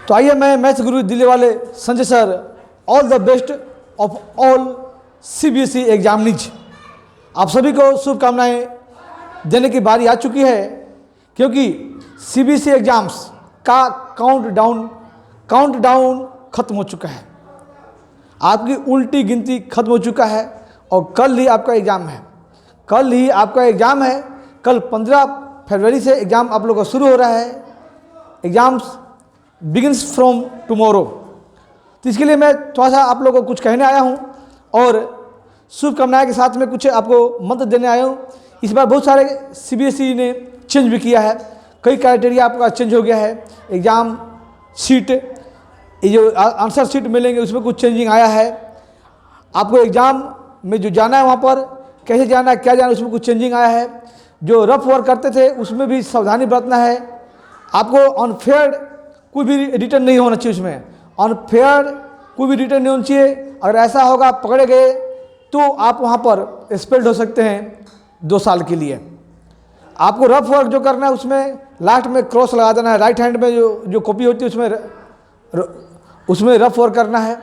तो आइए, मैं मैथ्स गुरु दिल्ली वाले Sanjay sir, all the best of all CBSE examinees, आप सभी को शुभकामनाएं देने की बारी आ चुकी है, क्योंकि सीबीएसई एग्जाम्स का काउंटडाउन खत्म हो चुका है। आपकी उल्टी गिनती खत्म हो चुका है और कल ही आपका एग्ज़ाम है। कल 15 फरवरी से एग्ज़ाम आप लोगों का शुरू हो रहा है। Exams begins from tomorrow. तो इसके लिए मैं थोड़ा सा आप लोगों को कुछ कहने आया हूँ और शुभकामनाएं के साथ में कुछ आपको मंत्र देने आया हूँ। इस बार बहुत सारे सीबीएसई ने चेंज भी किया है, कई क्राइटेरिया आपका चेंज हो गया है। एग्ज़ाम शीट, ये जो आंसर शीट मिलेंगे उसमें कुछ चेंजिंग आया है। आपको एग्ज़ाम में जो जाना है वहाँ पर कैसे जाना है, क्या जाना है, उसमें कुछ चेंजिंग आया है। जो रफ वर्क करते थे उसमें भी सावधानी बरतना है। आपको अनफेयर कोई भी रिटर्न नहीं होना चाहिए, उसमें अनफेयर कोई भी रिटर्न नहीं होना चाहिए। अगर ऐसा होगा, पकड़े गए, तो आप वहाँ पर एक्सपेल्ड हो सकते हैं 2 साल के लिए। आपको रफ वर्क जो करना है उसमें लास्ट में क्रॉस लगा देना है। राइट हैंड में जो कॉपी होती है उसमें रफ वर्क करना है।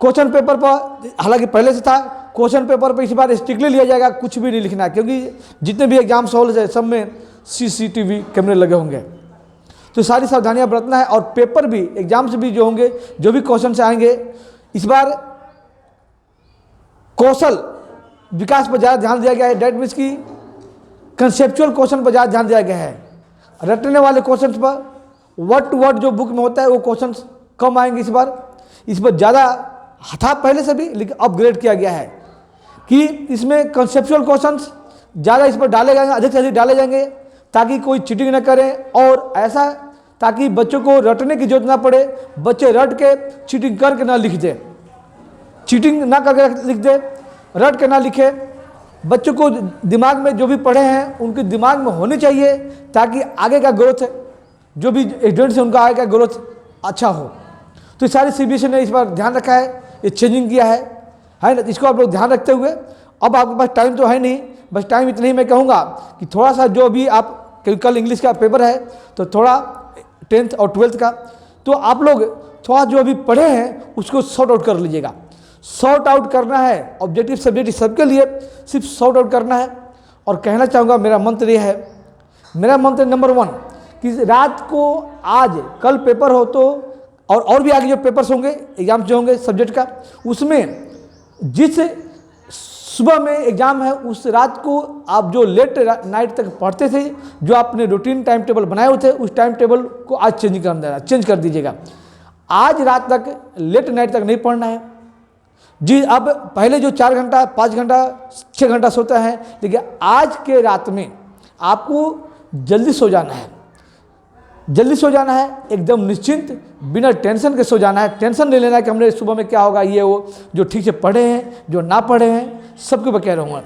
क्वेश्चन पेपर पर, हालांकि पहले से था, क्वेश्चन पेपर पर इस बार स्ट्रिक्टली लिया जाएगा, कुछ भी नहीं लिखना है, क्योंकि जितने भी एग्जाम हॉल है सब में सीसीटीवी कैमरे लगे होंगे। तो सारी सावधानियां बरतना है। और पेपर भी, एग्जाम से भी जो होंगे, जो भी क्वेश्चन से आएंगे, इस बार कौशल विकास पर ज़्यादा ध्यान दिया गया है। डेट मीन्स की कंसेप्चुअल क्वेश्चन पर ज़्यादा ध्यान दिया गया है। रटने वाले क्वेश्चन पर, वर्ड टू वर्ड जो बुक में होता है वो क्वेश्चन कम आएंगे इस बार। इस पर ज़्यादा था पहले से भी, लेकिन अपग्रेड किया गया है कि इसमें कंसेप्चुअल क्वेश्चंस ज़्यादा इस पर डाले जाएंगे, अधिक से अधिक डाले जाएंगे, ताकि कोई चीटिंग न करे। और ऐसा ताकि बच्चों को रटने की जरूरत ना पड़े, बच्चे रट के चीटिंग करके ना लिख दे, चीटिंग ना करके लिख दे, रट के ना लिखे। बच्चों को दिमाग में जो भी पढ़े हैं उनके दिमाग में होने चाहिए, ताकि आगे का ग्रोथ, जो भी स्टूडेंट्स है उनका आगे का ग्रोथ अच्छा हो। तो सारी सीबीएसई ने इस बार ध्यान रखा है, ये चेंजिंग किया है ना। इसको आप लोग ध्यान रखते हुए, अब आपके पास टाइम तो है नहीं, बस टाइम इतना ही मैं कहूँगा कि थोड़ा सा जो भी आप, कल इंग्लिश का पेपर है तो थोड़ा 10th और 12th का, तो आप लोग थोड़ा जो अभी पढ़े हैं उसको सॉर्ट आउट कर लीजिएगा। सॉर्ट आउट करना है, ऑब्जेक्टिव सब्जेक्टिव सबके लिए सिर्फ सॉर्ट आउट करना है। और कहना चाहूँगा, मेरा मंत्र ये है, मेरा मंत्र नंबर 1 कि रात को, आज कल पेपर हो तो, और भी आगे जो पेपर्स होंगे, एग्जाम जो होंगे सब्जेक्ट का, उसमें जिस सुबह में एग्जाम है उस रात को आप जो लेट नाइट तक पढ़ते थे, जो आपने रूटीन टाइम टेबल बनाए हुए थे, उस टाइम टेबल को आज चेंज कर दीजिएगा। आज रात तक, लेट नाइट तक नहीं पढ़ना है जी। अब पहले जो 4 घंटा, 5 घंटा, 6 घंटा सोता है, लेकिन आज के रात में आपको जल्दी सो जाना है, एकदम निश्चिंत, बिना टेंशन के सो जाना है। टेंशन नहीं लेना है कि हमने सुबह में क्या होगा, ये वो। जो ठीक से पढ़े हैं, जो ना पढ़े हैं, सबके मैं कह रहा हूँ,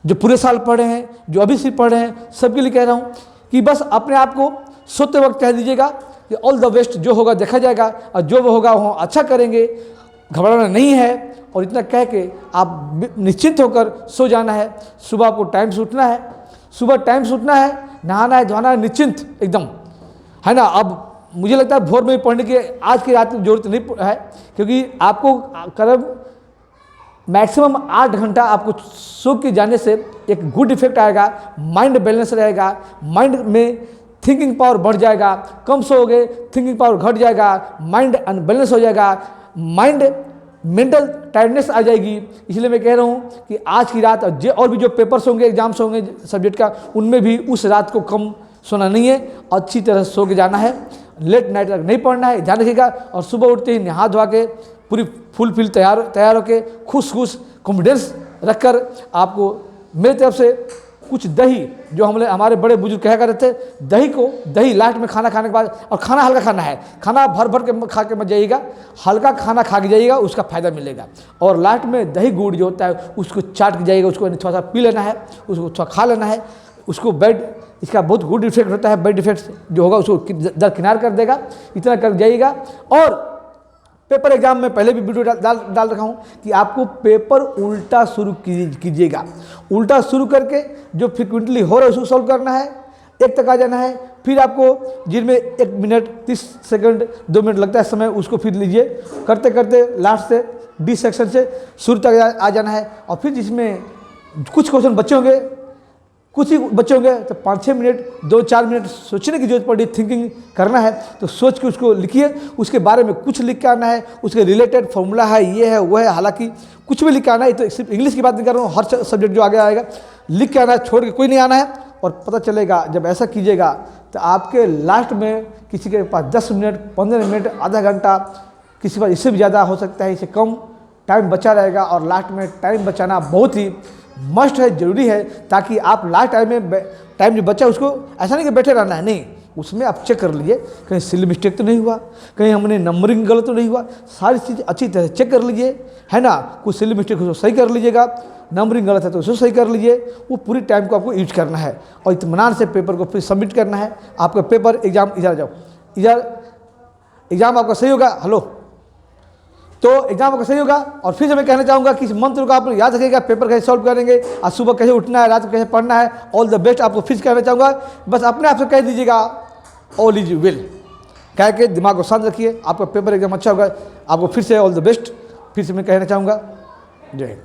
जो पूरे साल पढ़े हैं, जो अभी से पढ़े हैं, सबके लिए कह रहा हूँ कि बस अपने आप को सोते वक्त कह दीजिएगा कि ऑल द बेस्ट, जो होगा देखा जाएगा, और जो वो होगा वो अच्छा करेंगे, घबराना नहीं है। और इतना कह के आप निश्चिंत होकर सो जाना है। सुबह आपको टाइम से उठना है, नहाना है, धोना है, निश्चिंत एकदम, है ना। अब मुझे लगता है भोर में पढ़ने की आज की रात में जरूरत नहीं है, क्योंकि आपको करीब मैक्सिमम 8 घंटा आपको सो के जाने से एक गुड इफेक्ट आएगा। माइंड बैलेंस रहेगा, माइंड में थिंकिंग पावर बढ़ जाएगा। कम सोओगे, थिंकिंग पावर घट जाएगा, माइंड अनबैलेंस हो जाएगा, माइंड मेंटल टायर्डनेस आ जाएगी। इसलिए मैं कह रहा हूँ कि आज की रात, और भी जो पेपर्स होंगे, एग्जाम्स होंगे सब्जेक्ट का, उनमें भी उस रात को कम सोना नहीं है, अच्छी तरह सो के जाना है, लेट नाइट तक नहीं पढ़ना है, ध्यान रखिएगा। और सुबह उठते ही नहा धोवा के पूरी फुल तैयार होके, खुश कॉन्फिडेंस रखकर, आपको मेरी तरफ से कुछ दही, जो हमारे बड़े बुजुर्ग कहा करते थे, दही लास्ट में खाना खाने के बाद, और खाना हल्का खाना है, खाना भर के खा के मत जाइएगा, हल्का खाना खा के जाइएगा, उसका फायदा मिलेगा। और लास्ट में दही गुड़ जो होता है उसको चाट के जाइएगा, उसको थोड़ा सा पी लेना है, उसको थोड़ा खा लेना है, उसको इसका बहुत गुड इफेक्ट होता है, बैड इफेक्ट जो होगा उसको दरकिनार कर देगा। इतना कर जाइएगा। और पेपर एग्जाम में पहले भी वीडियो डाल रखा हूँ कि आपको पेपर उल्टा शुरू कीजिएगा। उल्टा शुरू करके जो फ्रिक्वेंटली हो रहा है उसको सॉल्व करना है। 1 तक आ जाना है। फिर आपको जिनमें 1 मिनट 30 सेकंड 2 मिनट लगता है समय, उसको फिर लीजिए। करते करते लास्ट से डी सेक्शन से शुरू तक आ जाना है। और फिर जिसमें कुछ क्वेश्चन बच्चे होंगे, कुछ ही बच्चे होंगे, तो 5-6 मिनट 2-4 मिनट सोचने की जरूरत पड़ी, थिंकिंग करना है तो सोच के उसको लिखिए। उसके बारे में कुछ लिख के आना है, उसके रिलेटेड फॉर्मूला है, ये है वो है, हालांकि कुछ भी लिख के आना है। तो सिर्फ इंग्लिश की बात नहीं कर रहा हूँ, हर सब्जेक्ट जो आगे आएगा लिख के आना है, छोड़ के कोई नहीं आना है। और पता चलेगा जब ऐसा कीजिएगा तो आपके लास्ट में किसी के पास 10 मिनट 15 मिनट आधा घंटा, किसी पास इससे भी ज़्यादा हो सकता है, इससे कम टाइम बचा रहेगा। और लास्ट में टाइम बचाना बहुत ही मस्ट है, ज़रूरी है, ताकि आप लास्ट टाइम जो बचा उसको ऐसा नहीं कि बैठे रहना है, नहीं, उसमें आप चेक कर लीजिए कहीं सिली मिस्टेक तो नहीं हुआ, कहीं हमने नंबरिंग गलत तो नहीं हुआ, सारी चीज़ अच्छी तरह चेक कर लीजिए, है ना। कुछ सिली मिस्टेक उसको सही कर लीजिएगा, नंबरिंग गलत है तो उसको सही कर लीजिए। वो पूरी टाइम को आपको यूज करना है और इत्मीनान से पेपर को फिर सबमिट करना है। आपका पेपर एग्जाम, इधर जाओ, इधर एग्जाम आपका सही होगा। हेलो, तो एग्जाम आपका सही होगा। और फिर से मैं कहना चाहूँगा कि इस मंत्र को आप लोग याद रखिएगा, पेपर कैसे सॉल्व करेंगे, आज सुबह कैसे उठना है, रात को कैसे पढ़ना है। ऑल द बेस्ट आपको फिर कहना चाहूँगा, बस अपने आप से कह दीजिएगा ऑल इज वेल, कह के दिमाग को शांत रखिए, आपका पेपर एकदम अच्छा होगा। आपको फिर से ऑल द बेस्ट फिर से मैं कहना चाहूँगा। जय हिंद।